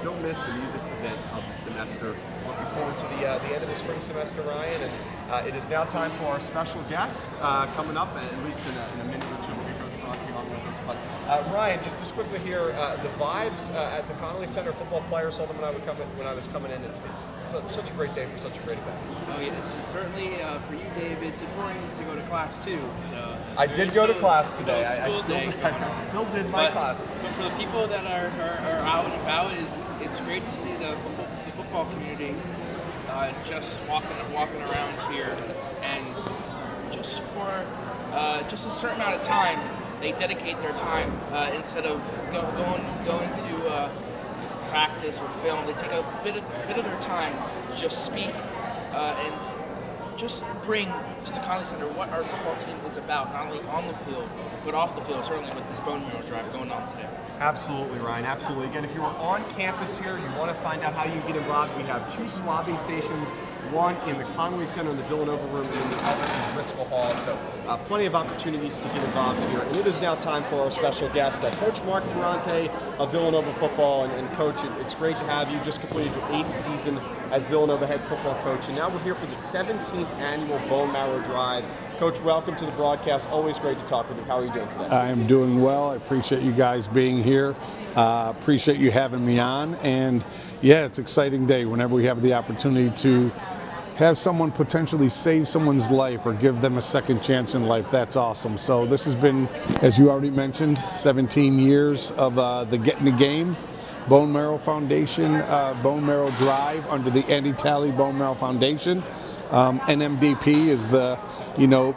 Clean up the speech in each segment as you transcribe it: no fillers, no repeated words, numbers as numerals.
don't miss the music event of the semester. Looking forward to the end of the spring semester, Ryan, and it is now time for our special guest coming up, at least in a minute or two. We'll get Coach Ferrante on with us. But Ryan, just quickly here, the vibes at the Connolly Center, football players saw them when I was coming in. It's such a great day for such a great event. Oh yes, and certainly for you, Dave, it's important to go to class too. So I did go to class today. I still did my classes. But for the people that are out and about, it's great to see the football community just walking around here, and just for just a certain amount of time, they dedicate their time instead of going to practice or film. They take a bit of their time to just speak and just bring to the Connolly Center what our football team is about, not only on the field, but off the field, certainly with this bone marrow drive going on today. Absolutely, Ryan, absolutely. Again, if you are on campus here, you want to find out how you get involved, we have 2 swabbing stations, one in the Connolly Center in the Villanova room, and the other in Driscoll Hall. So plenty of opportunities to get involved here. And it is now time for our special guest, Coach Mark Ferrante of Villanova football. And Coach, it's great to have you. Just completed your 8th season as Villanova head football coach. And now we're here for the 17th annual Bone Marrow Drive. Coach, welcome to the broadcast. Always great to talk with you. How are you doing today? I'm doing well. I appreciate you guys being here. Appreciate you having me on. And yeah, it's an exciting day whenever we have the opportunity to have someone potentially save someone's life or give them a second chance in life. That's awesome. So this has been, as you already mentioned, 17 years of the Get in the Game Bone Marrow Foundation, Bone Marrow Drive under the Andy Talley Bone Marrow Foundation. NMDP is the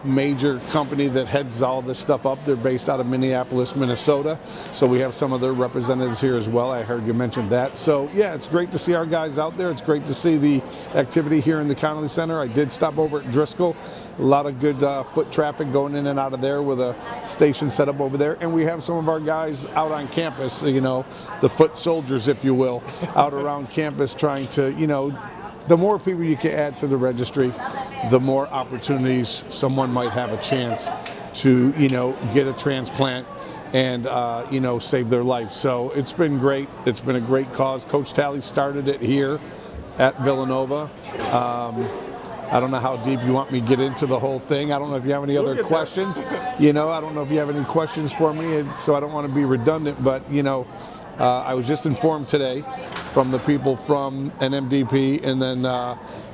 major company that heads all this stuff up. They're based out of Minneapolis, Minnesota. So we have some of their representatives here as well. I heard you mention that. So yeah, it's great to see our guys out there. It's great to see the activity here in the Connolly Center. I did stop over at Driscoll. A lot of good foot traffic going in and out of there with a station set up over there. And we have some of our guys out on campus, the foot soldiers, if you will, out around campus trying to, the more people you can add to the registry, the more opportunities someone might have a chance to, get a transplant and, save their life. So it's been great. It's been a great cause. Coach Talley started it here at Villanova. I don't know how deep you want me to get into the whole thing. I don't know if you have any other questions. I don't know if you have any questions for me, so I don't want to be redundant, but, I was just informed today from the people from NMDP and then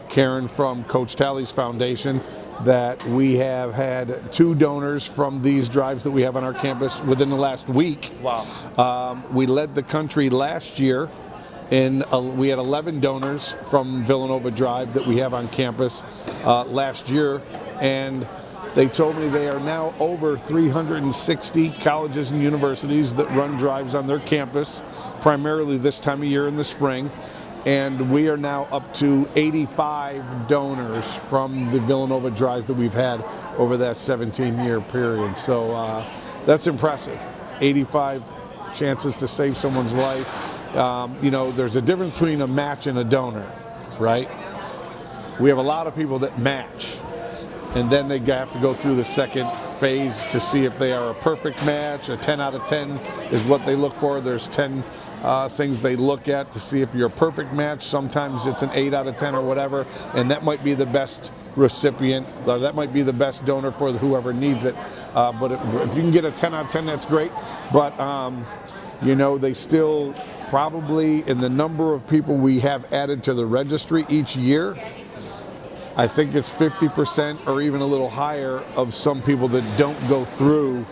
Karen from Coach Talley's foundation that we have had 2 donors from these drives that we have on our campus within the last week. Wow. We led the country last year. We had 11 donors from Villanova Drive that we have on campus last year, and they told me they are now over 360 colleges and universities that run drives on their campus, primarily this time of year in the spring. And we are now up to 85 donors from the Villanova drives that we've had over that 17-year period. So that's impressive. 85 chances to save someone's life. There's a difference between a match and a donor, right? We have a lot of people that match, and then they have to go through the second phase to see if they are a perfect match. A 10 out of 10 is what they look for. There's 10 things they look at to see if you're a perfect match. Sometimes it's an 8 out of 10 or whatever, and that might be the best recipient, or that might be the best donor for whoever needs it. But if you can get a 10 out of 10, that's great. But they still probably, in the number of people we have added to the registry each year, I think it's 50% or even a little higher of some people that don't go through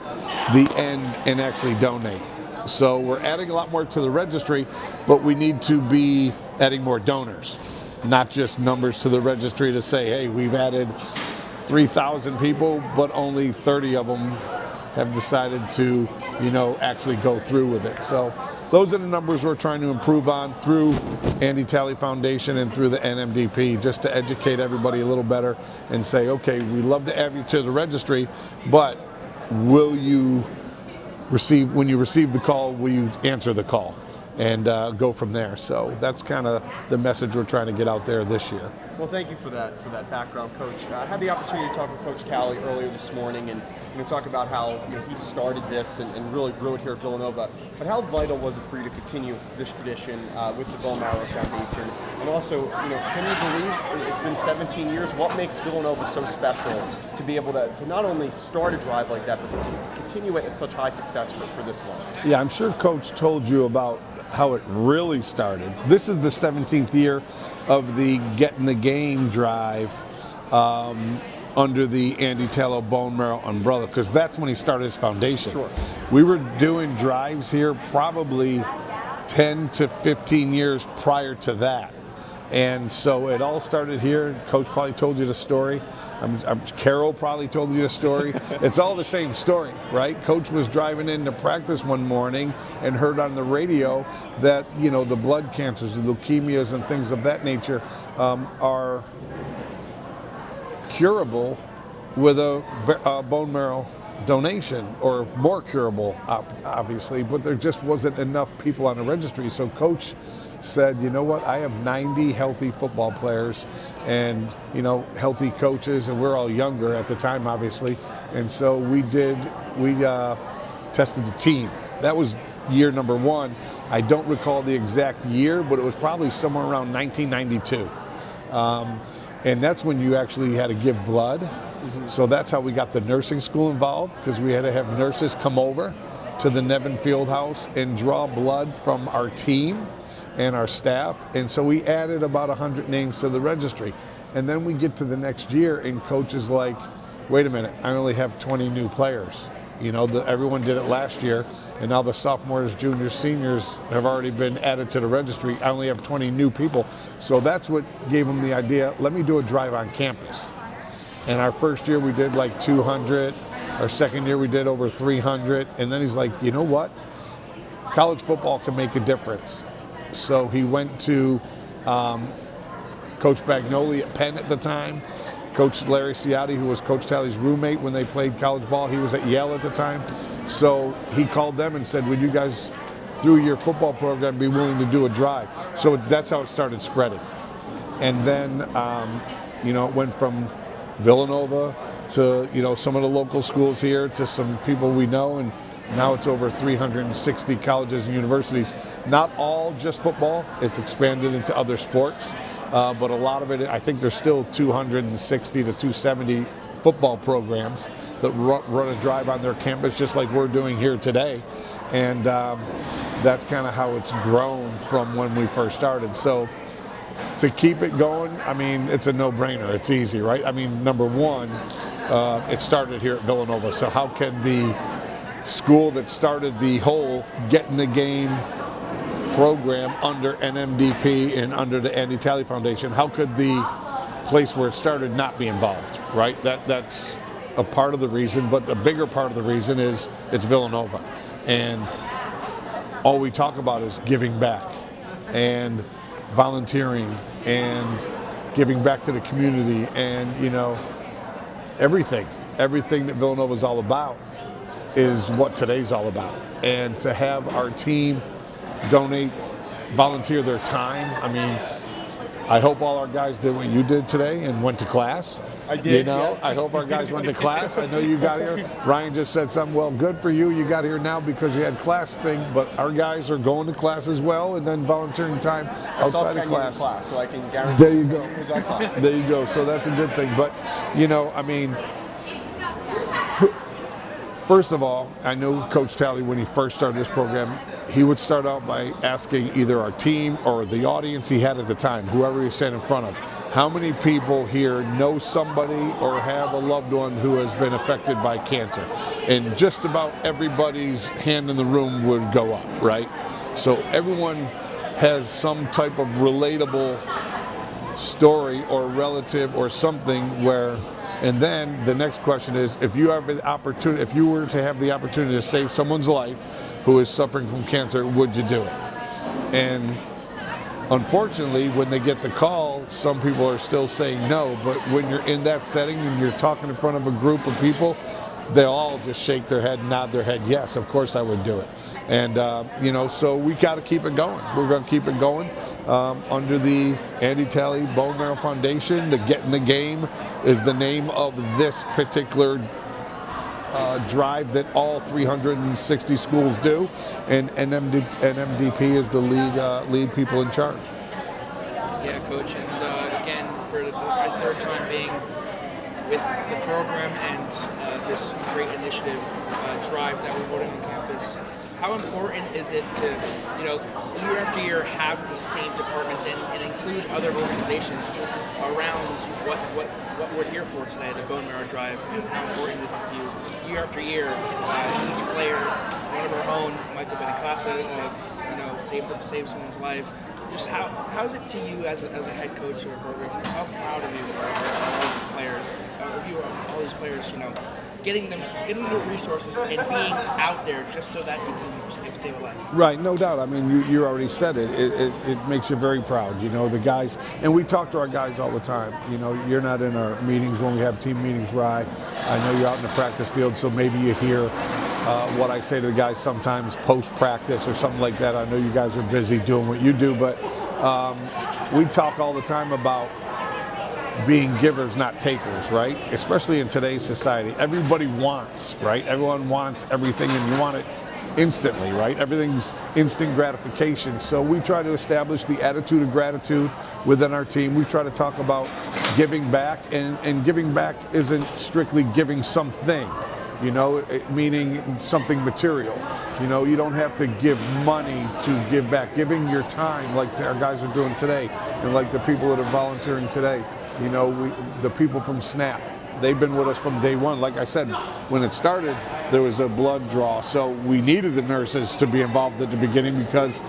the end and actually donate. So we're adding a lot more to the registry, but we need to be adding more donors, not just numbers to the registry to say, hey, we've added 3,000 people, but only 30 of them have decided to, actually go through with it. So those are the numbers we're trying to improve on through Andy Talley Foundation and through the NMDP, just to educate everybody a little better and say, okay, we'd love to add you to the registry, but will you receive, when you receive the call, will you answer the call? And go from there. So that's kind of the message we're trying to get out there this year. Well, thank you for that background, Coach. I had the opportunity to talk with Coach Talley earlier this morning, and talk about how he started this and really grew it here at Villanova. But how vital was it for you to continue this tradition with the Bone Marrow Foundation? And also, can you believe it's been 17 years? What makes Villanova so special to be able to not only start a drive like that, but to continue it at such high success for this long? Yeah, I'm sure Coach told you about how it really started. This is the 17th year of the Get in the Game drive under the Andy Tallow Bone Marrow umbrella, because that's when he started his foundation. Sure. We were doing drives here probably 10 to 15 years prior to that. And so it all started here. Coach probably told you the story. Carol probably told you the story. It's all the same story, right? Coach was driving into practice one morning and heard on the radio that, the blood cancers, the leukemias and things of that nature are curable with a bone marrow donation, or more curable, obviously, but there just wasn't enough people on the registry. So Coach said, you know what, I have 90 healthy football players and, healthy coaches, and we're all younger at the time, obviously. And so we tested the team. That was year number one. I don't recall the exact year, but it was probably somewhere around 1992. And that's when you actually had to give blood. Mm-hmm. So that's how we got the nursing school involved, because we had to have nurses come over to the Nevin Fieldhouse and draw blood from our team and our staff. And so we added about 100 names to the registry. And then we get to the next year and Coach is like, wait a minute, I only have 20 new players. Everyone did it last year, and now the sophomores, juniors, seniors have already been added to the registry. I only have 20 new people. So that's what gave him the idea, let me do a drive on campus. And our first year we did like 200. Our second year we did over 300. And then he's like, you know what? College football can make a difference. So he went to Coach Bagnoli at Penn at the time, Coach Larry Ciotti, who was Coach Talley's roommate when they played college ball. He was at Yale at the time. So he called them and said, would you guys, through your football program, be willing to do a drive? So that's how it started spreading. And then, it went from Villanova to, some of the local schools here to some people we know, and now it's over 360 colleges and universities. Not all just football, it's expanded into other sports, but a lot of it, I think there's still 260 to 270 football programs that run a drive on their campus, just like we're doing here today. And that's kind of how it's grown from when we first started. So to keep it going, it's a no-brainer. It's easy, right? Number one, it started here at Villanova. So how can the school that started the whole Get in the Game program under NMDP and under the Andy Talley Foundation, how could the place where it started not be involved, right? That's a part of the reason, but a bigger part of the reason is it's Villanova. And all we talk about is giving back and volunteering and giving back to the community and, everything that Villanova is all about is what today's all about. And to have our team volunteer their time. I hope all our guys did what you did today and went to class. I did, yes. I hope our guys went to class. I know you got here. Ryan just said something, well, good for you. You got here now because you had class thing, but our guys are going to class as well and then volunteering time outside of class. So I can guarantee. There you go. There you go. So that's a good thing. But, first of all, I know Coach Talley, when he first started this program, he would start out by asking either our team or the audience he had at the time, whoever he sat in front of, how many people here know somebody or have a loved one who has been affected by cancer? And just about everybody's hand in the room would go up, right? So everyone has some type of relatable story or relative or something where. And then the next question is, if you were to have the opportunity to save someone's life who is suffering from cancer, would you do it? And unfortunately, when they get the call, some people are still saying no, but when you're in that setting and you're talking in front of a group of people, they'll all just shake their head and nod their head, yes, of course I would do it. And, so we got to keep it going. We're going to keep it going under the Andy Talley Bone Marrow Foundation. The Get in the Game is the name of this particular drive that all 360 schools do, and NMDP is the lead people in charge. Yeah, Coach, and again, for my third time being with the program and this great initiative drive that we're holding on campus, how important is it to, year after year have the same departments and include other organizations around what we're here for today, the Bone Marrow Drive, and how important is it to you year after year, each player, one of our own, Michael Benicasa, saved someone's life. Just how is it to you as a head coach of a program? How proud of you are all these players, all these players, getting them the resources and being out there just so that you can save a life. Right, no doubt. I mean, you already said it. It makes you very proud. The guys, and we talk to our guys all the time. You're not in our meetings when we have team meetings, Rye. I know you're out in the practice field, so maybe you hear what I say to the guys sometimes post-practice or something like that. I know you guys are busy doing what you do, but we talk all the time about being givers, not takers, right? Especially in today's society. Everybody wants, right? Everyone wants everything, and you want it instantly, right? Everything's instant gratification. So we try to establish the attitude of gratitude within our team. We try to talk about giving back, and giving back isn't strictly giving something, meaning something material. You don't have to give money to give back. Giving your time, like our guys are doing today, and like the people that are volunteering today. The people from SNAP, they've been with us from day one. Like I said, when it started, there was a blood draw. So we needed the nurses to be involved at the beginning because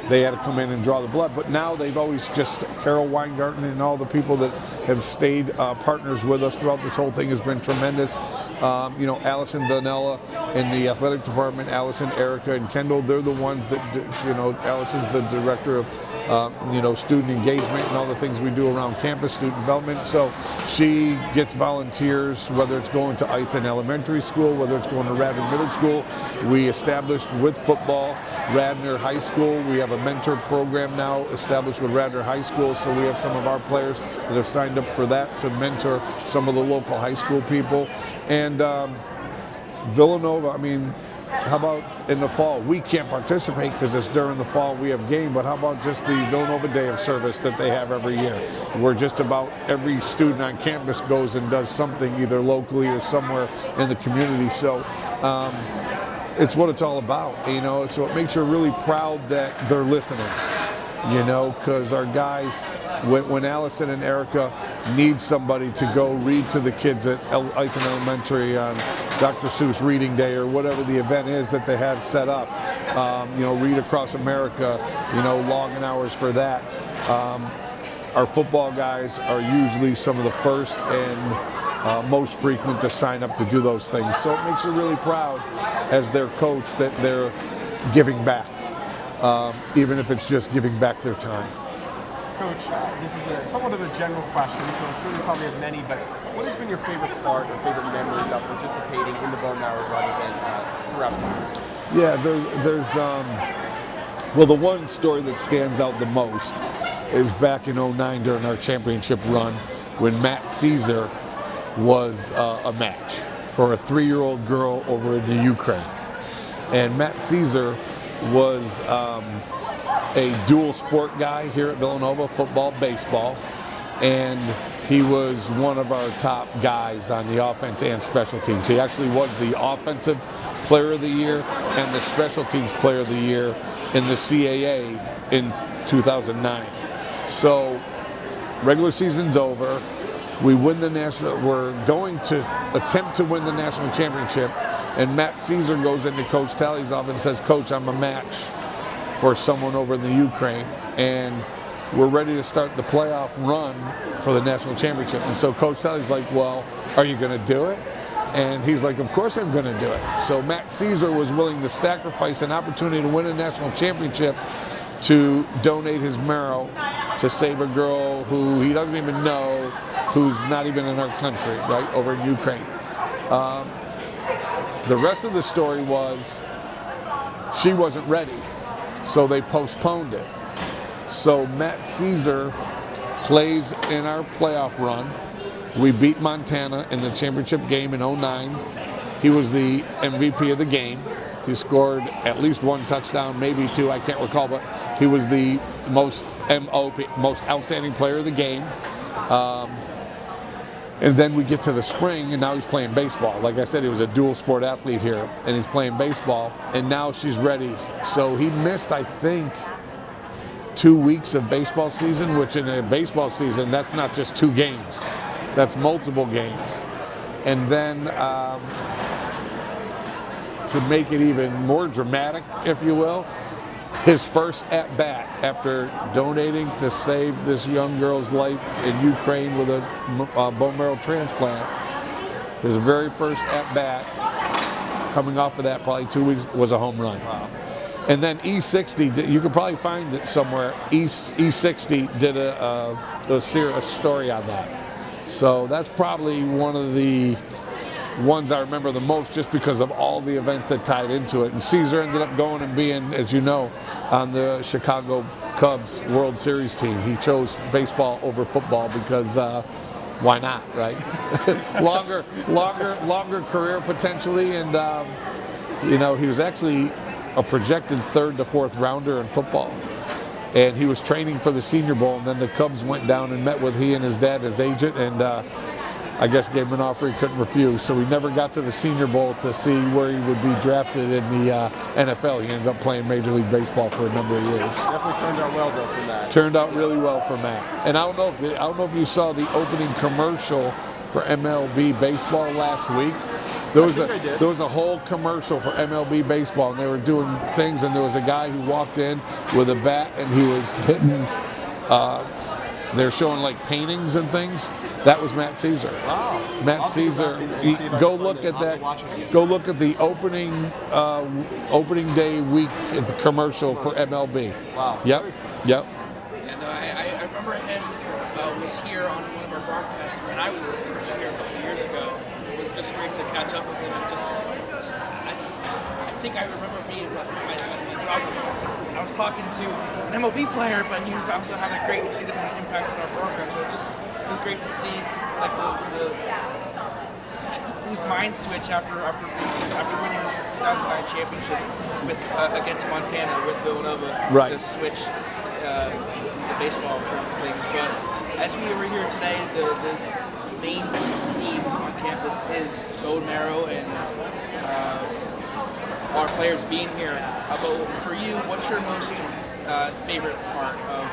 they had to come in and draw the blood. But now they've always just, Carol Weingarten and all the people that have stayed partners with us throughout this whole thing has been tremendous. Allison Vanella in the athletic department, Allison, Erica, and Kendall, they're the ones that, Allison's the director of student engagement and all the things we do around campus, student development. So she gets volunteers, whether it's going to Ithan Elementary School, whether it's going to Radnor Middle School. We established with football, Radnor High School. We have a mentor program now established with Radnor High School. So we have some of our players that have signed up for that to mentor some of the local high school people. And Villanova, how about in the fall? We can't participate because it's during the fall, we have game, but how about just the Villanova Day of Service that they have every year, where just about every student on campus goes and does something either locally or somewhere in the community. So it's what it's all about, so it makes you really proud that they're listening, because our guys, when Allison and Erica need somebody to go read to the kids at Ithan Elementary on Dr. Seuss Reading Day or whatever the event is that they have set up, Read Across America, logging hours for that. Our football guys are usually some of the first and most frequent to sign up to do those things. So it makes you really proud as their coach that they're giving back, even if it's just giving back their time. Coach, this is somewhat of a general question, so I'm sure you probably have many, but what has been your favorite part or favorite memory about participating in the Bone Marrow Drive event throughout the year? Yeah, there's the one story that stands out the most is back in '09 during our championship run when Matt Caesar was a match for a 3-year-old girl over in the Ukraine. And Matt Caesar was a dual sport guy here at Villanova, football, baseball, and he was one of our top guys on the offense and special teams. He actually was the offensive player of the year and the special teams player of the year in the CAA in 2009. So regular season's over. We win the national, we're going to attempt to win the national championship, and Matt Caesar goes into Coach Talley's office and says, "Coach, I'm a match for someone over in the Ukraine, and we're ready to start the playoff run for the national championship." And so Coach Talley's like, "Well, are you going to do it?" And he's like, "Of course I'm going to do it." So Matt Caesar was willing to sacrifice an opportunity to win a national championship to donate his marrow to save a girl who he doesn't even know, who's not even in our country, right, over in Ukraine. The rest of the story was she wasn't ready, so they postponed it. So Matt Caesar plays in our playoff run. We beat Montana in the championship game in '09. He was the MVP of the game. He scored at least one touchdown, maybe two, I can't recall, but he was the most MOP, most outstanding player of the game. And then we get to the spring, and now he's playing baseball. Like I said, he was a dual sport athlete here, and he's playing baseball, and now she's ready. So he missed, I think, 2 weeks of baseball season, which in a baseball season, that's not just 2 games. That's multiple games. And then to make it even more dramatic, if you will, his first at-bat after donating to save this young girl's life in Ukraine with a bone marrow transplant, his very first at-bat, coming off of that probably 2 weeks, was a home run. Wow. And then E60, you could probably find it somewhere, E60 did a story on that. So that's probably one of the ones I remember the most, just because of all the events that tied into it. And Caesar ended up going and being, as you know, on the Chicago Cubs World Series team. He chose baseball over football because why not, right? longer career potentially, and you know, he was actually a projected 3rd to 4th rounder in football. And he was training for the Senior Bowl, and then the Cubs went down and met with he and his dad, his agent, and I guess gave him an offer he couldn't refuse. So he never got to the Senior Bowl to see where he would be drafted in the NFL. He ended up playing Major League Baseball for a number of years. Definitely turned out well, though, for Matt. Turned out really well for Matt. And I don't know if you saw the opening commercial for MLB baseball last week. There was a whole commercial for MLB baseball, and they were doing things, and there was a guy who walked in with a bat, and he was hitting. They're showing like paintings and things. That was Matt Caesar. Wow. Matt Caesar. Go look at that. Go look at the opening day week at the commercial for MLB. Wow. Yep. And I remember him was here on one of our broadcasts when I was here a couple of years ago. It was just great to catch up with him, and just I think I remember being my brother. I was talking to an MLB player, but he was also had a great significant impact on our program. So it was great to see like his mind switch after winning the 2009 championship with against Montana with Villanova, right, to switch the baseball things. But as we were here today, the main theme on campus is bone marrow and our players being here. But for you, what's your most favorite part of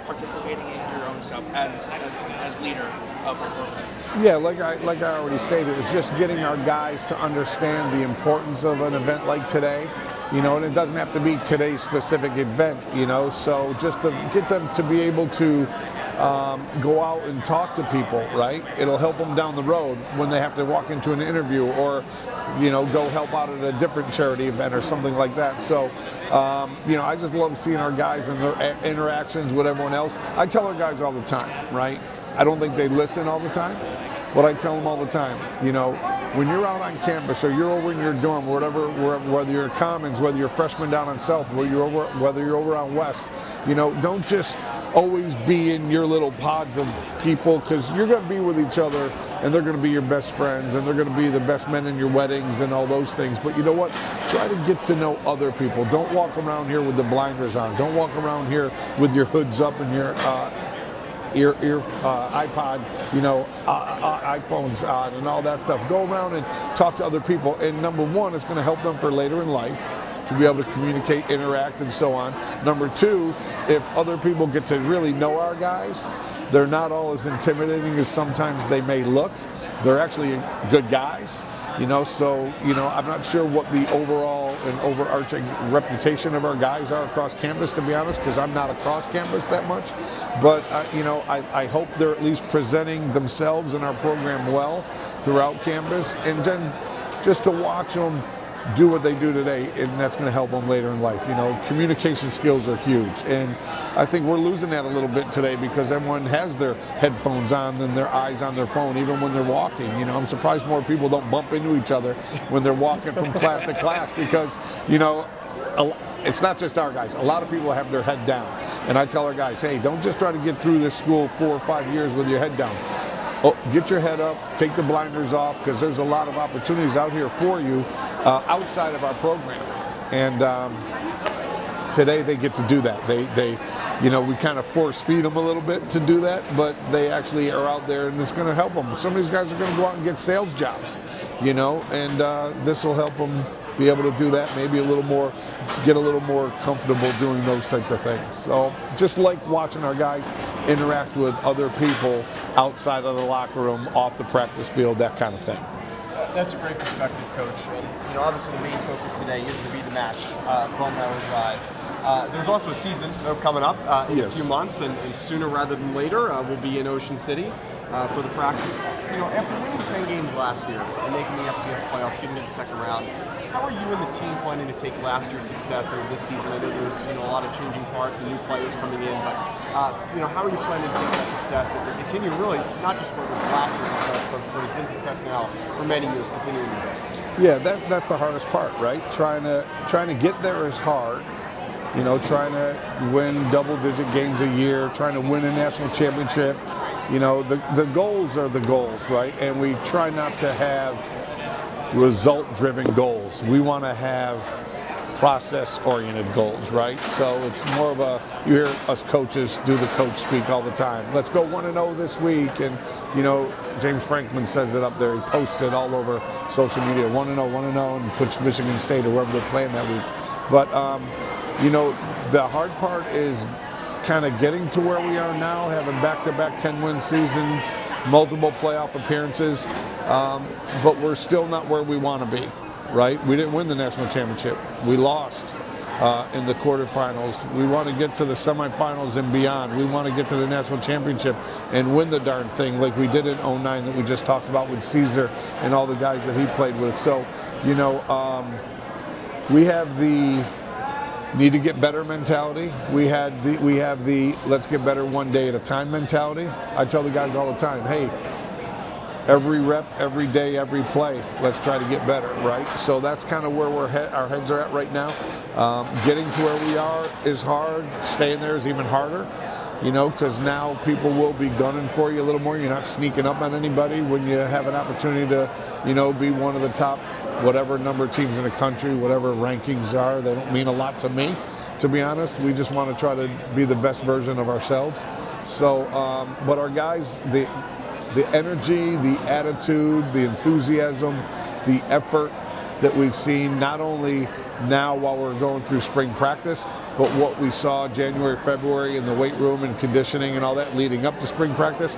participating in your own stuff as leader of our program? Yeah, like I already stated, it's just getting our guys to understand the importance of an event like today. You know, and it doesn't have to be today's specific event, you know, so just to get them to be able to go out and talk to people, right? It'll help them down the road when they have to walk into an interview or, you know, go help out at a different charity event or something like that. So, you know, I just love seeing our guys and their interactions with everyone else. I tell our guys all the time, right? I don't think they listen all the time, but I tell them all the time, you know, when you're out on campus or you're over in your dorm, whatever, whether you're Commons, whether you're freshman down on South, whether you're over on West, you know, don't just always be in your little pods of people, because you're going to be with each other and they're going to be your best friends and they're going to be the best men in your weddings and all those things. But you know what? Try to get to know other people. Don't walk around here with the blinders on. Don't walk around here with your hoods up and your iPod, you know, iPhones on and all that stuff. Go around and talk to other people. And number one, it's going to help them for later in life to be able to communicate, interact, and so on. Number two, if other people get to really know our guys, they're not all as intimidating as sometimes they may look. They're actually good guys, you know, so, you know, I'm not sure what the overall and overarching reputation of our guys are across campus, to be honest, because I'm not across campus that much. But, you know, I hope they're at least presenting themselves and our program well throughout campus, and then just to watch them do what they do today, and that's going to help them later in life. You know, communication skills are huge, and I think we're losing that a little bit today because everyone has their headphones on and their eyes on their phone, even when they're walking. You know, I'm surprised more people don't bump into each other when they're walking from class to class because, you know, it's not just our guys. A lot of people have their head down. And I tell our guys, hey, don't just try to get through this school 4 or 5 years with your head down. Oh, get your head up, take the blinders off, because there's a lot of opportunities out here for you outside of our program. And today they get to do that. They you know, we kind of force feed them a little bit to do that, but they actually are out there and it's going to help them. Some of these guys are going to go out and get sales jobs, you know, and this will help them be able to do that, maybe a little more, get a little more comfortable doing those types of things. So just like watching our guys interact with other people outside of the locker room, off the practice field, that kind of thing. That's a great perspective, Coach. And, you know, obviously the main focus today is to be the match, Marrow Drive. There's also a season coming up in a few months, and sooner rather than later, we'll be in Ocean City for the practice. You know, after winning 10 games last year and making the FCS playoffs, getting to the second round, how are you and the team planning to take last year's success over this season? I know there's, you know, a lot of changing parts and new players coming in, but you know, how are you planning to take that success and continue really not just what was last year's success, but what has been success now for many years, continuing to build? Yeah, that's the hardest part, right? Trying to get there is hard. You know, trying to win double-digit games a year, trying to win a national championship. You know, the goals are the goals, right? And we try not to have result-driven goals. We want to have process-oriented goals, right? So it's more of a, you hear us coaches do the coach speak all the time. Let's go 1-0 this week. And, you know, James Franklin says it up there. He posts it all over social media, 1-0, 1-0, and puts Michigan State or wherever they're playing that week. But, you know, the hard part is kind of getting to where we are now, having back-to-back 10-win seasons, multiple playoff appearances, but we're still not where we want to be, right? We didn't win the national championship. We lost in the quarterfinals. We want to get to the semifinals and beyond. We want to get to the national championship and win the darn thing like we did in 09 that we just talked about with Caesar and all the guys that he played with. So, you know, we have the need to get better mentality. We have the let's get better one day at a time mentality. I tell the guys all the time, hey, every rep, every day, every play, let's try to get better, right? So that's kind of where our heads are at right now. Getting to where we are is hard. Staying there is even harder, you know, because now people will be gunning for you a little more. You're not sneaking up on anybody when you have an opportunity to, you know, be one of the top whatever number of teams in the country, whatever rankings are. They don't mean a lot to me, to be honest. We just want to try to be the best version of ourselves. So, but our guys, the energy, the attitude, the enthusiasm, the effort that we've seen, not only now while we're going through spring practice, but what we saw January, February in the weight room and conditioning and all that leading up to spring practice,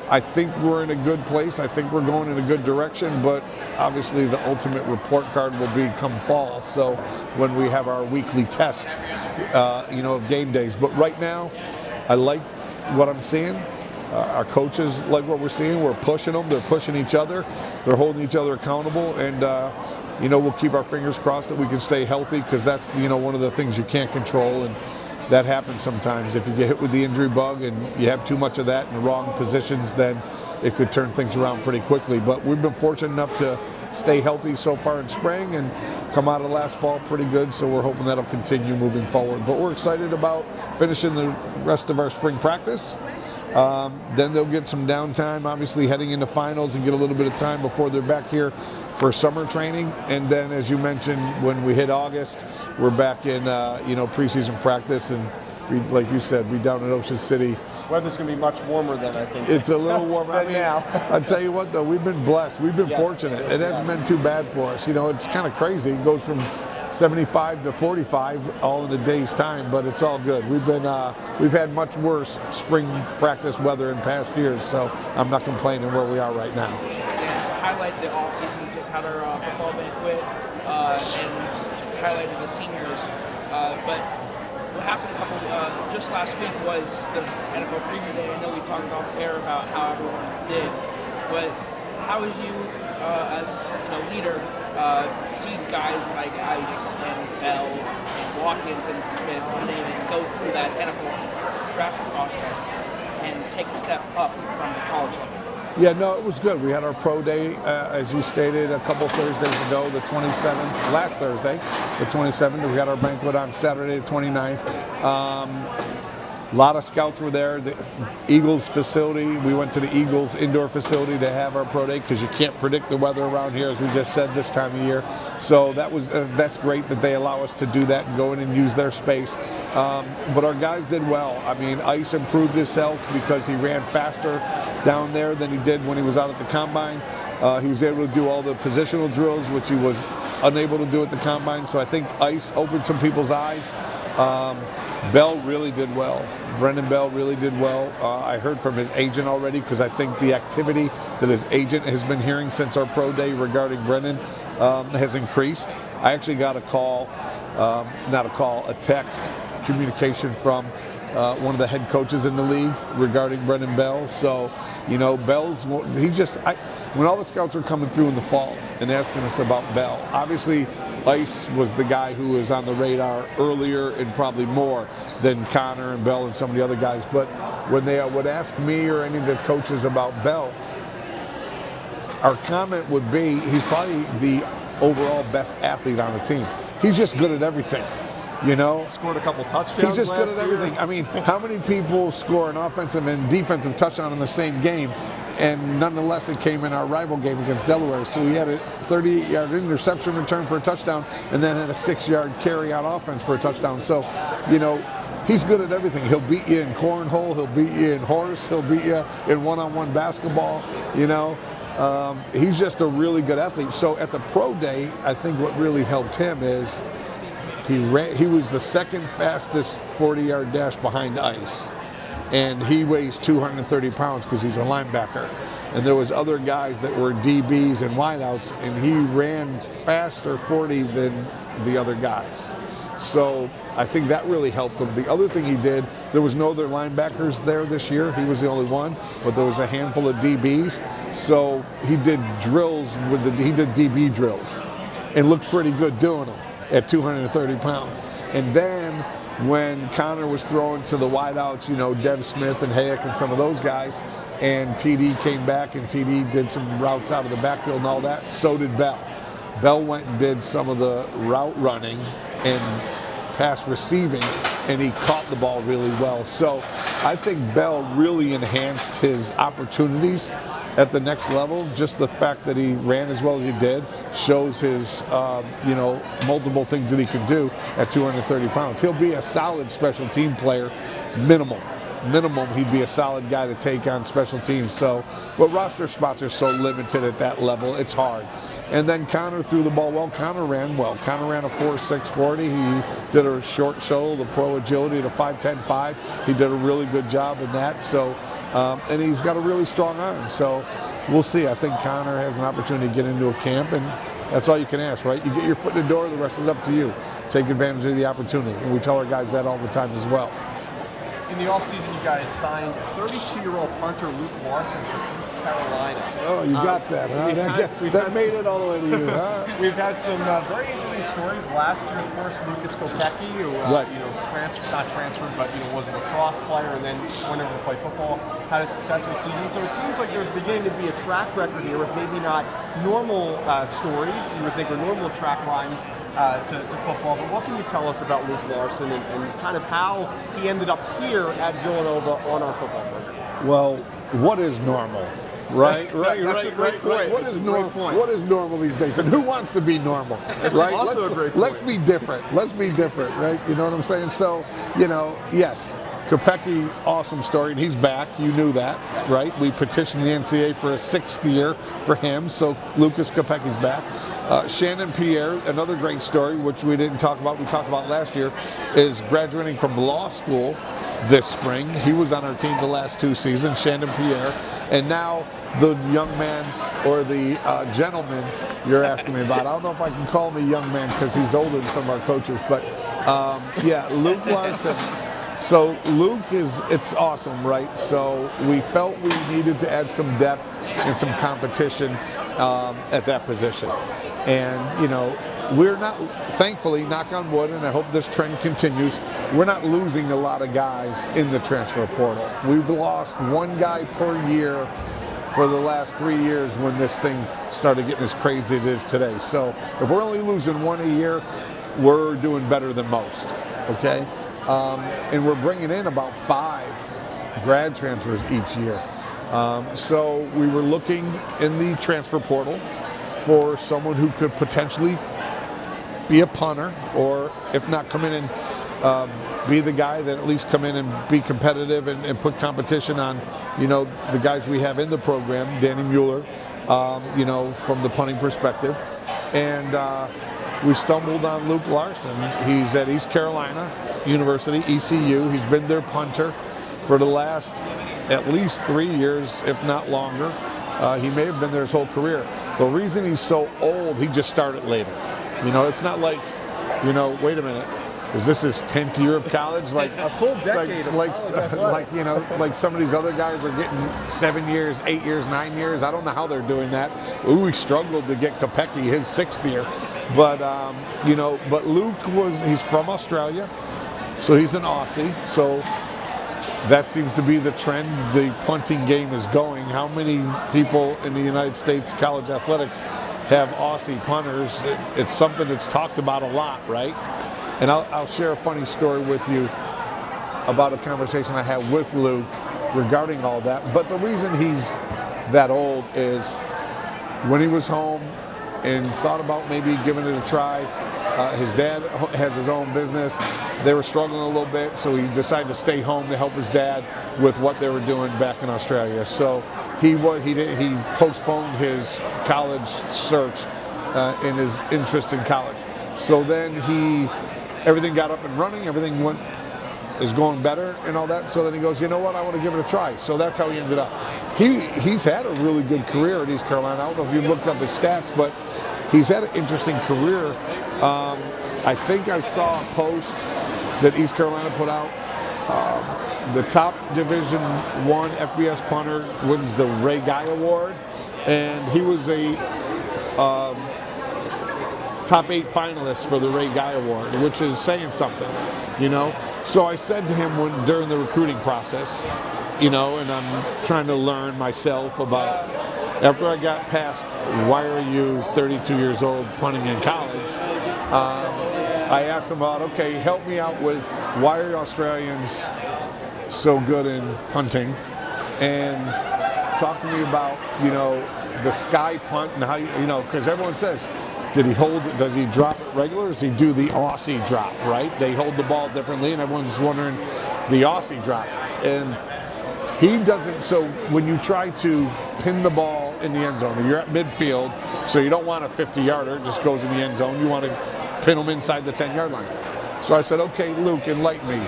I think we're in a good place. I think we're going in a good direction, but obviously the ultimate report card will be come fall. So when we have our weekly test, you know, of game days. But right now, I like what I'm seeing. Our coaches like what we're seeing. We're pushing them. They're pushing each other. They're holding each other accountable. And, you know, we'll keep our fingers crossed that we can stay healthy, because that's, you know, one of the things you can't control. And that happens sometimes. If you get hit with the injury bug and you have too much of that in the wrong positions, then it could turn things around pretty quickly. But we've been fortunate enough to stay healthy so far in spring and come out of last fall pretty good, so we're hoping that'll continue moving forward. But we're excited about finishing the rest of our spring practice. Then they'll get some downtime, obviously heading into finals, and get a little bit of time before they're back here for summer training. And then, as you mentioned, when we hit August, we're back in you know, preseason practice, and like you said, be down in Ocean City. Weather's going to be much warmer than I think. It's a little warmer. I mean, now. I'll tell you what, though, we've been blessed. We've been fortunate. It hasn't been too bad for us. You know, it's kind of crazy. It goes from 75 to 45 all in a day's time, but it's all good. We've had much worse spring practice weather in past years, so I'm not complaining where we are right now. And to highlight the offseason, we just had our football banquet and highlighted the seniors. But what happened just last week was the NFL preview day. I know we talked off air about how everyone did, but how would you, as leader, see guys like Ice and Bell and Watkins and Smith, you name it, go through that NFL draft process and take a step up from the college level? Yeah, no, it was good. We had our pro day, as you stated, a couple Thursdays ago, the 27th, last Thursday, the 27th. We had our banquet on Saturday, the 29th. A lot of scouts were there. The Eagles facility, we went to the Eagles indoor facility to have our pro day because you can't predict the weather around here, as we just said, this time of year. So that's great that they allow us to do that and go in and use their space. But our guys did well. I mean, Ice improved himself because he ran faster down there than he did when he was out at the combine. He was able to do all the positional drills, which he was unable to do at the combine. So I think Ice opened some people's eyes. Bell really did well. Brendan Bell really did well. I heard from his agent already because I think the activity that his agent has been hearing since our pro day regarding Brendan has increased. I actually got a call, a text communication from one of the head coaches in the league regarding Brendan Bell. So, you know, when all the scouts were coming through in the fall and asking us about Bell, obviously Ice was the guy who was on the radar earlier and probably more than Connor and Bell and some of the other guys. But when they would ask me or any of the coaches about Bell, our comment would be he's probably the overall best athlete on the team. He's just good at everything. You know, scored a couple touchdowns. He's just good at last year. everything. I mean, how many people score an offensive and defensive touchdown in the same game? And nonetheless, it came in our rival game against Delaware. So he had a 38-yard interception return for a touchdown, and then had a 6-yard carry on offense for a touchdown. So, you know, he's good at everything. He'll beat you in cornhole. He'll beat you in horse. He'll beat you in one-on-one basketball. You know, he's just a really good athlete. So at the pro day, I think what really helped him is he was the second fastest 40-yard dash behind Ice. And he weighs 230 pounds because he's a linebacker. And there was other guys that were DBs and wideouts, and he ran faster 40 than the other guys. So I think that really helped him. The other thing he did, there was no other linebackers there this year. He was the only one, but there was a handful of DBs. So he did drills he did DB drills and looked pretty good doing them at 230 pounds. And then when Connor was throwing to the wideouts, you know, Dev Smith and Hayek and some of those guys, and TD came back and TD did some routes out of the backfield and all that, so did Bell. Bell went and did some of the route running and pass receiving, and he caught the ball really well. So I think Bell really enhanced his opportunities at the next level. Just the fact that he ran as well as he did shows his, you know, multiple things that he can do at 230 pounds. He'll be a solid special team player, minimum, he'd be a solid guy to take on special teams. So, but roster spots are so limited at that level, it's hard. And then Connor threw the ball well. Connor ran well. Connor ran a 4.6 40. He did a short shuttle, the pro agility to 5.10.5. He did a really good job in that. So, and he's got a really strong arm. So we'll see. I think Connor has an opportunity to get into a camp, and that's all you can ask, right? You get your foot in the door, the rest is up to you. Take advantage of the opportunity. And we tell our guys that all the time as well. In the offseason, you guys signed 32-year-old punter Luke Larson from East Carolina. Oh, you got that, huh? That made it all the way to you, huh? We've had some very interesting stories. Last year, of course, Lucas Kopecki, who right. you know, not transferred, but you know, was a lacrosse player and then went over to play football, had a successful season. So it seems like there's beginning to be a track record here with maybe not normal stories, you would think, or normal track lines to football. But what can you tell us about Luke Larson and kind of how he ended up here at Villanova on our football program? Well, what is normal? Right. That's a great point. What is normal? What is normal these days? And who wants to be normal? Right. Also a great point. Let's be different. Let's be different, right? You know what I'm saying? So, you know, yes, Kopecki, awesome story, and he's back. You knew that, right? We petitioned the NCAA for a 6th year for him, so Lucas Kopecki's back. Shannon Pierre, another great story, which we didn't talk about, we talked about last year, is graduating from law school this spring. He was on our team the last 2 seasons, Shannon Pierre, and now the young man, or the gentleman you're asking me about. I don't know if I can call him a young man because he's older than some of our coaches, but yeah, Luke Larson. So Luke it's awesome, right? So we felt we needed to add some depth and some competition at that position. And, you know, we're not, thankfully, knock on wood, and I hope this trend continues, we're not losing a lot of guys in the transfer portal. We've lost one guy per year for the last 3 years when this thing started getting as crazy as it is today. So if we're only losing one a year, we're doing better than most, okay? And we're bringing in about 5 grad transfers each year. So we were looking in the transfer portal for someone who could potentially be a punter, or if not, come in and be the guy that at least come in and be competitive and put competition on, you know, the guys we have in the program, Danny Mueller, you know, from the punting perspective. And we stumbled on Luke Larson. He's at East Carolina University, ECU. He's been their punter for the last at least 3 years, if not longer. He may have been there his whole career. The reason he's so old, he just started later. You know, it's not like, you know, wait a minute, is this his 10th year of college? Like a full decade like you know, like some of these other guys are getting 7 years, 8 years, 9 years. I don't know how they're doing that. Ooh, we struggled to get Kopecky his 6th year. But, you know, but Luke he's from Australia, so he's an Aussie. So that seems to be the trend the punting game is going. How many people in the United States college athletics have Aussie punters? It's something that's talked about a lot, right? And I'll share a funny story with you about a conversation I had with Luke regarding all that. But the reason he's that old is when he was home and thought about maybe giving it a try, his dad has his own business. They were struggling a little bit, so he decided to stay home to help his dad with what they were doing back in Australia. So he postponed his college search in his interest in college. So then everything got up and running, everything is going better and all that. So then he goes, you know what, I want to give it a try. So that's how he ended up. He's had a really good career at East Carolina. I don't know if you looked up his stats, but he's had an interesting career. I think I saw a post that East Carolina put out. The top Division I FBS punter wins the Ray Guy Award, and he was a top 8 finalist for the Ray Guy Award, which is saying something, you know. So I said to him during the recruiting process, you know, and I'm trying to learn myself about, after I got past, why are you 32 years old punting in college? I asked him about, okay, help me out with why are Australians so good in punting, and talk to me about, you know, the sky punt and how you know, because everyone says, does he drop it regular, or does he do the Aussie drop, right? They hold the ball differently, and everyone's wondering the Aussie drop. And he doesn't, so when you try to pin the ball in the end zone, you're at midfield, so you don't want a 50-yarder, it just goes in the end zone, you want to pin them inside the 10-yard line. So I said, okay, Luke, enlighten me.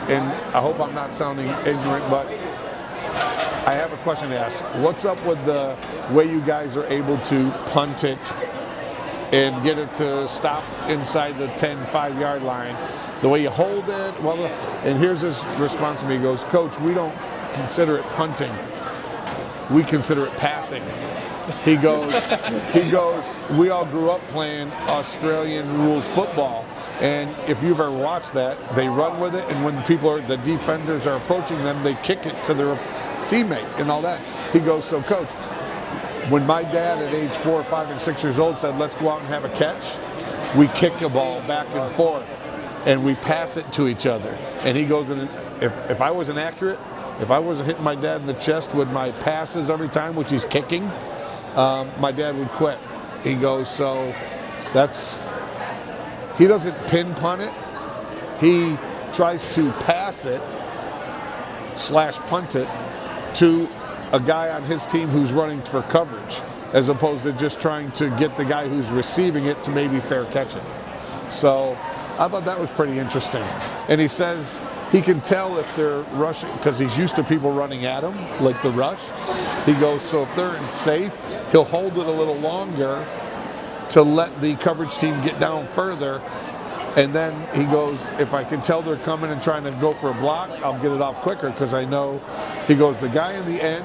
And I hope I'm not sounding ignorant, but I have a question to ask. What's up with the way you guys are able to punt it and get it to stop inside the 5-yard line? The way you hold it, well, and here's his response to me. He goes, Coach, we don't consider it punting. We consider it passing. He goes, we all grew up playing Australian rules football, and if you've ever watched that, they run with it, and when the defenders are approaching them, they kick it to their teammate and all that. He goes, so Coach, when my dad at age 4, 5, and 6 years old said, let's go out and have a catch, we kick a ball back and forth, and we pass it to each other. And he goes, and if I wasn't accurate, if I wasn't hitting my dad in the chest with my passes every time, which he's kicking, my dad would quit. He goes, so he doesn't pin punt it. He tries to pass it / punt it to a guy on his team who's running for coverage, as opposed to just trying to get the guy who's receiving it to maybe fair catch it. So I thought that was pretty interesting. And he says he can tell if they're rushing, because he's used to people running at him, like the rush. He goes, so if they're in safe, he'll hold it a little longer to let the coverage team get down further. And then he goes, if I can tell they're coming and trying to go for a block, I'll get it off quicker, because I know, he goes, the guy in the end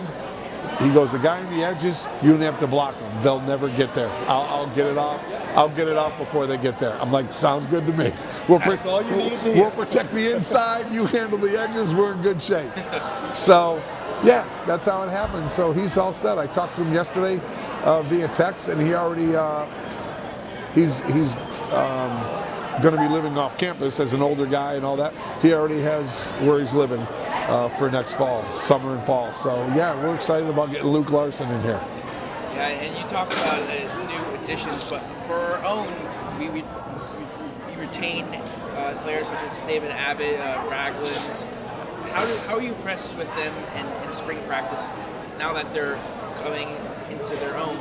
he goes, the guy on the edges, you don't have to block them. They'll never get there. I'll get it off. I'll get it off before they get there. I'm like, sounds good to me. That's all you need to hear. We'll protect the inside. You handle the edges. We're in good shape. So, yeah, that's how it happens. So he's all set. I talked to him yesterday via text, and he already he's going to be living off campus as an older guy and all that. He already has where he's living for next fall, summer and fall. So yeah, we're excited about getting Luke Larson in here. Yeah, and you talk about new additions, but for our own, we retain players such as David Abbott, Ragland. How are you impressed with them in spring practice now that they're coming into their own?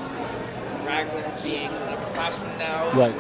Ragland being an upperclassman now, Right.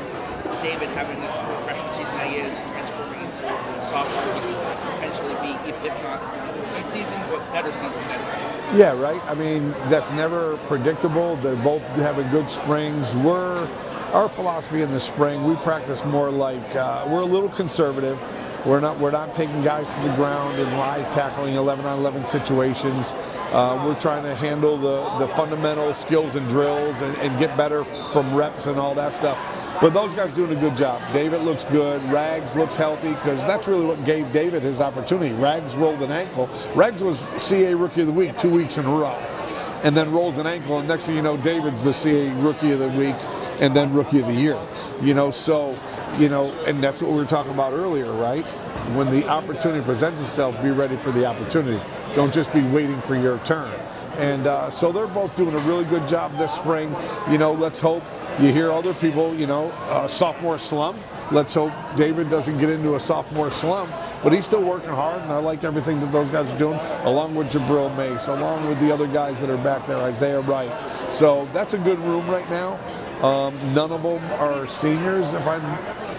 David having a freshman season that he is transforming into a sophomore, he could potentially be, if not a good season, but better season than that. Yeah, right. I mean, that's never predictable. They're both having good springs. Our philosophy in the spring, we practice more like we're a little conservative. We're not taking guys to the ground and live tackling 11-on-11 situations. We're trying to handle the fundamental skills and drills and get better from reps and all that stuff. But those guys doing a good job. David looks good. Rags looks healthy, because that's really what gave David his opportunity. Rags rolled an ankle. Rags was CA Rookie of the Week 2 weeks in a row, and then rolls an ankle, and next thing you know, David's the CA Rookie of the Week and then Rookie of the Year. And that's what we were talking about earlier, right? When the opportunity presents itself, be ready for the opportunity. Don't just be waiting for your turn. And so they're both doing a really good job this spring. Let's hope. You hear other people, sophomore slump. Let's hope David doesn't get into a sophomore slump, but he's still working hard, and I like everything that those guys are doing, along with Jabril Mace, along with the other guys that are back there, Isaiah Wright. So that's a good room right now. None of them are seniors, if I'm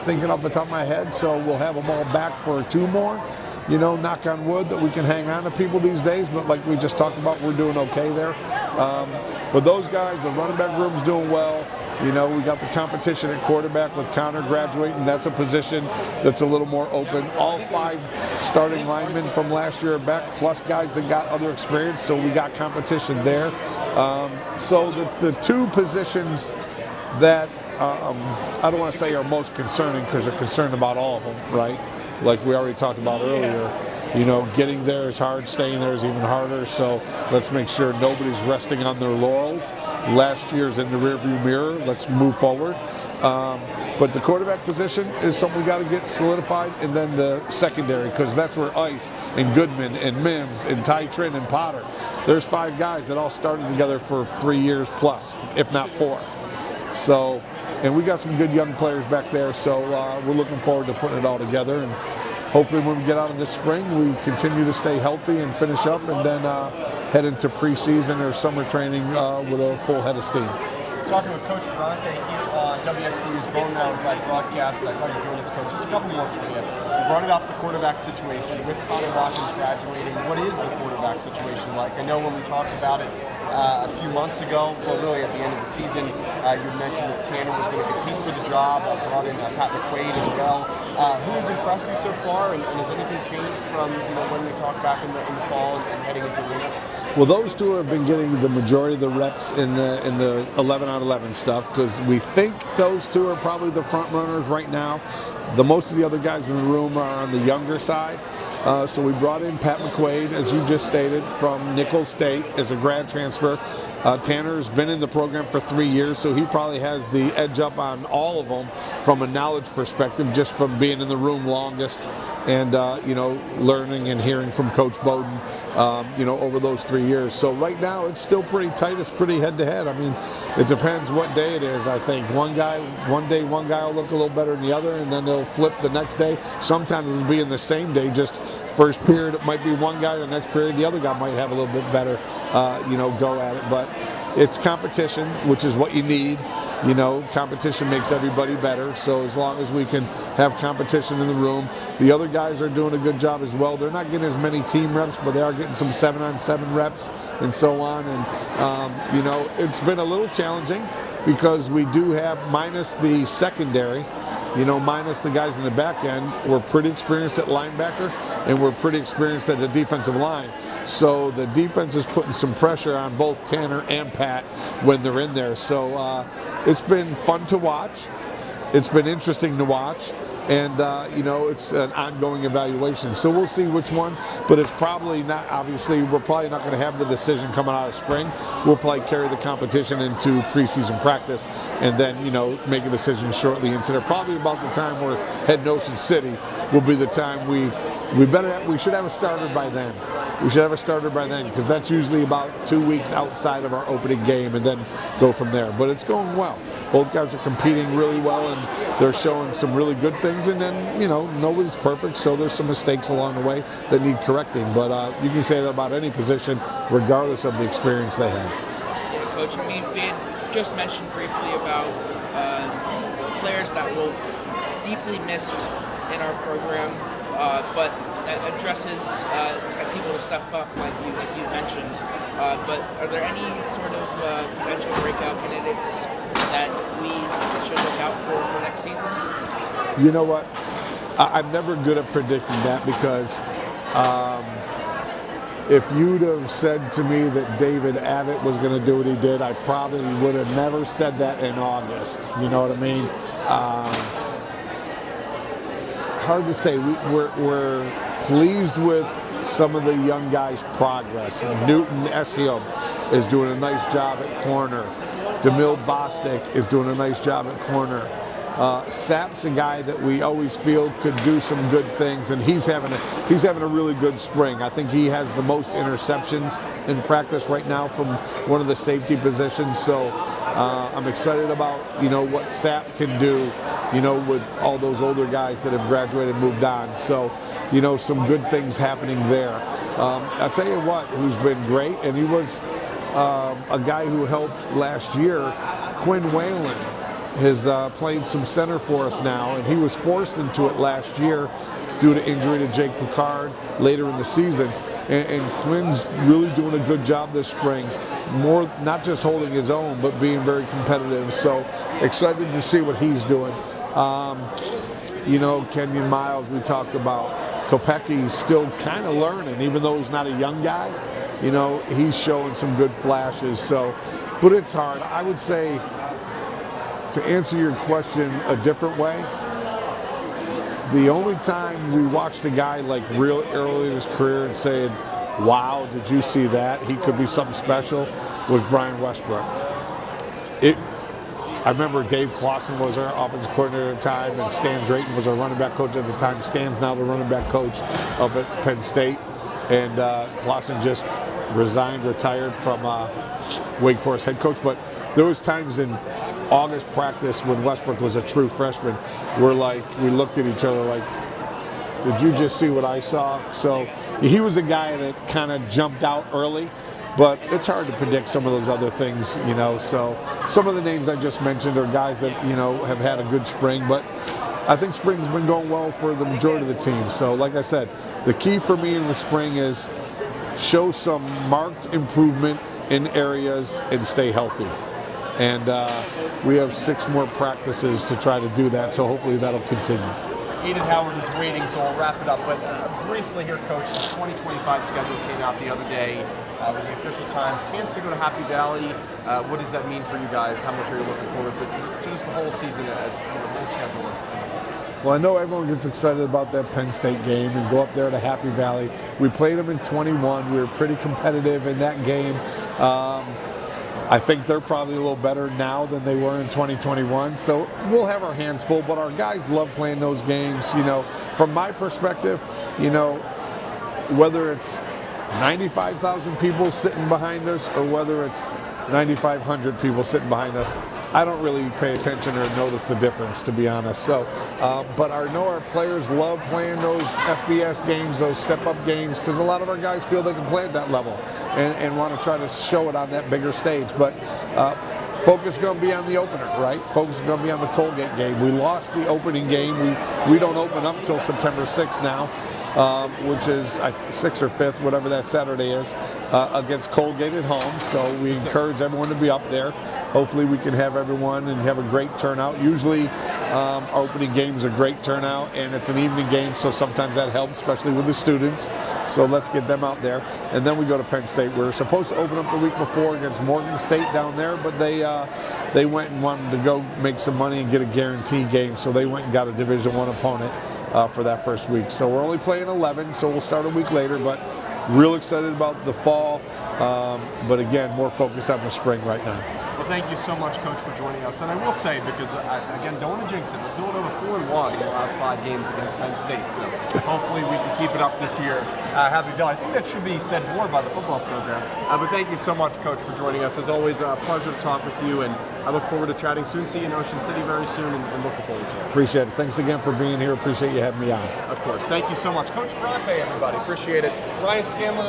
thinking off the top of my head, so we'll have them all back for 2 more. Knock on wood that we can hang on to people these days, but like we just talked about, we're doing okay there. But those guys, the running back room's doing well. We got the competition at quarterback with Connor graduating. That's a position that's a little more open. All 5 starting linemen from last year are back, plus guys that got other experience, so we got competition there. So the 2 positions that I don't want to say are most concerning, because they're concerned about all of them, right? Like we already talked about earlier, getting there is hard, staying there is even harder. So let's make sure nobody's resting on their laurels. Last year's in the rearview mirror. Let's move forward. But the quarterback position is something we got to get solidified, and then the secondary, because that's where Ice and Goodman and Mims and Ty Trin and Potter. There's 5 guys that all started together for 3 years plus, if not 4. So. And we got some good young players back there, so we're looking forward to putting it all together. And hopefully when we get out of this spring, we continue to stay healthy and finish up, and then head into preseason or summer training with a full head of steam. Talking with Coach Ferrante here on WXVU's Bone Now Drive broadcast. I thought you'd join us, Coach. Just a couple more for you. You brought it up, the quarterback situation. With Connor Watkins graduating, what is the quarterback situation like? I know when we talked about it a few months ago, well, really at the end of the season, you mentioned that Tanner was going to compete for the job. Brought in Pat McQuaid as well. Who has impressed you so far, and has anything changed from when we talked back in the fall and heading into the winter? Well, those 2 have been getting the majority of the reps in the 11-on-11 stuff, because we think those 2 are probably the front runners right now. Most of the other guys in the room are on the younger side. So we brought in Pat McQuaid, as you just stated, from Nicholls State as a grad transfer. Tanner's been in the program for 3 years, so he probably has the edge up on all of them from a knowledge perspective, just from being in the room longest and learning and hearing from Coach Bowden over those 3 years. So right now it's still pretty tight. It's pretty head to head. I mean, it depends what day it is. I think one day one guy will look a little better than the other, and then they'll flip the next day. Sometimes it'll be in the same day. Just first period it might be one guy, the next period the other guy might have a little bit better go at it. But it's competition, which is what you need. Competition makes everybody better. So as long as we can have competition in the room, the other guys are doing a good job as well. They're not getting as many team reps, but they are getting some 7-on-7 reps and so on. And, it's been a little challenging, because we do have, minus the secondary, minus the guys in the back end, we're pretty experienced at linebacker, and we're pretty experienced at the defensive line. So the defense is putting some pressure on both Tanner and Pat when they're in there. So it's been fun to watch. It's been interesting to watch. And, it's an ongoing evaluation. So we'll see which one, but it's probably not, obviously, we're probably not going to have the decision coming out of spring. We'll probably carry the competition into preseason practice and then, make a decision shortly into there. Probably about the time we're heading to Ocean City will be the time we should have a starter by then. We should have a starter by then because that's usually about 2 weeks outside of our opening game and then go from there. But it's going well. Both guys are competing really well and they're showing some really good things. And then, nobody's perfect, so there's some mistakes along the way that need correcting. But you can say that about any position, regardless of the experience they have. Yeah, Coach, we had just mentioned briefly about players that will deeply missed in our program, but that addresses people to step up, like you mentioned. But are there any sort of potential breakout candidates that we should look out for next season? You know what? I'm never good at predicting that because if you'd have said to me that David Abbott was going to do what he did, I probably would have never said that in August. You know what I mean? Hard to say. We're pleased with some of the young guys' progress. Newton Essio is doing a nice job at corner. DeMille Bostic is doing a nice job at corner. Sapp's a guy that we always feel could do some good things, and he's having a really good spring. I think he has the most interceptions in practice right now from one of the safety positions. So I'm excited about what Sapp can do, with all those older guys that have graduated and moved on. So some good things happening there. I'll tell you what, who's been great, and he was a guy who helped last year, Quinn Whalen. Has played some center for us now, and he was forced into it last year due to injury to Jake Picard later in the season. And Quinn's really doing a good job this spring, more not just holding his own, but being very competitive. So excited to see what he's doing. Kenyon Miles, we talked about. Kopecki's still kind of learning, even though he's not a young guy. He's showing some good flashes. So, but it's hard. I would say, to answer your question a different way, the only time we watched a guy like real early in his career and said, wow, did you see that? He could be something special, was Brian Westbrook. I remember Dave Clausen was our offensive coordinator at the time, and Stan Drayton was our running back coach at the time. Stan's now the running back coach up at Penn State. And Clausen just retired from Wake Forest head coach. But there was times in August practice when Westbrook was a true freshman, we looked at each other like, did you just see what I saw? So he was a guy that kind of jumped out early, but it's hard to predict some of those other things, So some of the names I just mentioned are guys that, have had a good spring, but I think spring's been going well for the majority of the teams. So like I said, the key for me in the spring is show some marked improvement in areas and stay healthy. And we have 6 more practices to try to do that, so hopefully that'll continue. Eden Howard is waiting, so I'll wrap it up. But briefly here, Coach, the 2025 schedule came out the other day with the official times. Chance to go to Happy Valley. What does that mean for you guys? How much are you looking forward to just the whole season as the whole schedule as a whole? Well, I know everyone gets excited about that Penn State game and go up there to Happy Valley. We played them in 21. We were pretty competitive in that game. I think they're probably a little better now than they were in 2021. So we'll have our hands full, but our guys love playing those games. From my perspective, whether it's 95,000 people sitting behind us or whether it's 9,500 people sitting behind us, I don't really pay attention or notice the difference, to be honest. So, but I know our players love playing those FBS games, those step-up games, because a lot of our guys feel they can play at that level and want to try to show it on that bigger stage. But focus is going to be on the opener, right? Focus is going to be on the Colgate game. We lost the opening game. We don't open up until September 6th now, which is 6th or 5th, whatever that Saturday is, against Colgate at home. So we encourage everyone to be up there. Hopefully we can have everyone and have a great turnout. Usually Opening game's a great turnout, and it's an evening game, so sometimes that helps, especially with the students. So let's get them out there. And then we go to Penn State. We were supposed to open up the week before against Morgan State down there, but they went and wanted to go make some money and get a guaranteed game, so they went and got a Division I opponent for that first week. So we're only playing 11, so we'll start a week later, but real excited about the fall, but again, more focused on the spring right now. Well, thank you so much, Coach, for joining us. And I will say, because again, don't want to jinx it, but Villanova 4-1 in the last 5 games against Penn State. So hopefully we can keep it up this year. Happy Bill. I think that should be said more by the football program. But thank you so much, Coach, for joining us. As always, a pleasure to talk with you, and I look forward to chatting soon. See you in Ocean City very soon, and looking forward to it. Appreciate it. Thanks again for being here. Appreciate you having me on. Of course. Thank you so much. Coach Ferrante, everybody. Appreciate it. Ryan Scanlon.